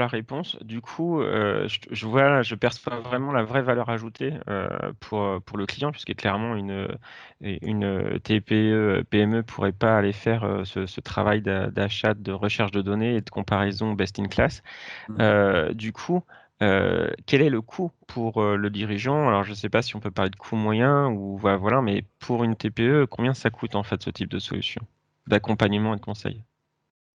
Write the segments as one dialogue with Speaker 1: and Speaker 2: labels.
Speaker 1: la réponse. Du coup, je perçois vraiment la vraie valeur ajoutée pour le client, puisque clairement, une TPE, PME pourrait pas aller faire ce travail d'achat, de recherche de données et de comparaison best in class.
Speaker 2: Mhm.
Speaker 1: Du coup, quel est le coût pour le dirigeant? Alors, je ne sais pas si on peut parler de coût moyen ou voilà, mais pour une TPE, combien ça coûte en fait ce type de solution d'accompagnement et de conseil?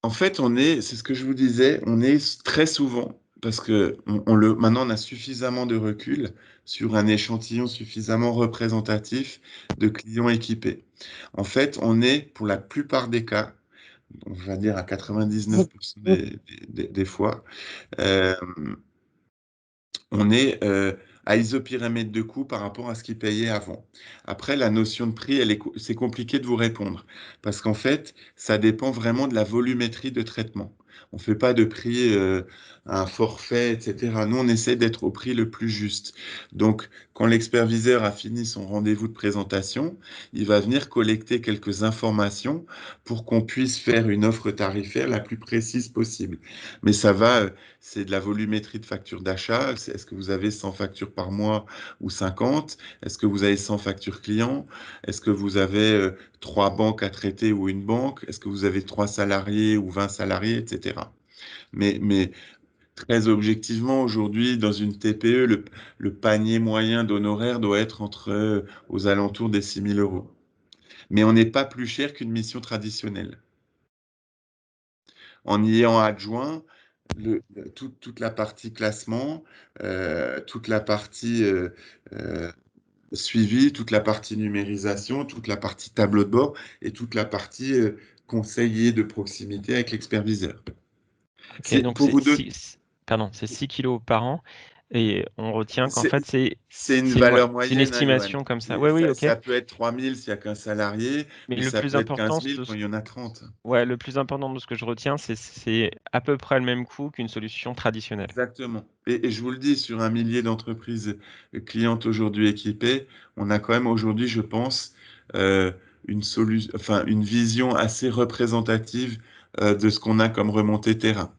Speaker 2: En fait, c'est ce que je vous disais, on est très souvent, parce que maintenant on a suffisamment de recul sur un échantillon suffisamment représentatif de clients équipés. En fait, on est pour la plupart des cas, on va dire à 99% des fois, euh, on est à isopyramide de coûts par rapport à ce qu'ils payaient avant. Après, la notion de prix, c'est compliqué de vous répondre parce qu'en fait, ça dépend vraiment de la volumétrie de traitement. On ne fait pas de prix à un forfait, etc. Nous, on essaie d'être au prix le plus juste. Donc, quand l'expertviseur a fini son rendez-vous de présentation, il va venir collecter quelques informations pour qu'on puisse faire une offre tarifaire la plus précise possible. Mais c'est de la volumétrie de factures d'achat. Est-ce que vous avez 100 factures par mois ou 50? Est-ce que vous avez 100 factures clients? Est-ce que vous avez trois banques à traiter ou une banque? Est-ce que vous avez trois salariés ou 20 salariés, etc. Mais très objectivement, aujourd'hui, dans une TPE, le panier moyen d'honoraires doit être aux alentours des 6 000 euros. Mais on n'est pas plus cher qu'une mission traditionnelle. En y ayant adjoint toute la partie classement, toute la partie euh, suivi, toute la partie numérisation, toute la partie tableau de bord et toute la partie conseiller de proximité avec l'expertviseur.
Speaker 1: Ok,
Speaker 2: C'est
Speaker 1: donc
Speaker 2: pour vous donner,
Speaker 1: c'est 6 kilos par an et on retient qu'en
Speaker 2: c'est
Speaker 1: fait
Speaker 2: c'est une valeur
Speaker 1: c'est une
Speaker 2: moyenne, hein, Johan.
Speaker 1: estimation comme ça. Oui, oui, ok.
Speaker 2: Ça peut être 3 000 s'il n'y a qu'un salarié,
Speaker 1: Mais
Speaker 2: mais
Speaker 1: le
Speaker 2: ça
Speaker 1: plus
Speaker 2: peut être
Speaker 1: important
Speaker 2: 15 000 quand il y en a 30.
Speaker 1: ouais, le plus important de ce que je retiens, c'est à peu près le même coût qu'une solution traditionnelle.
Speaker 2: Exactement. Et je vous le dis, sur un millier d'entreprises clientes aujourd'hui équipées, on a quand même aujourd'hui, je pense, euh, enfin, une vision assez représentative de ce qu'on a comme remontée terrain.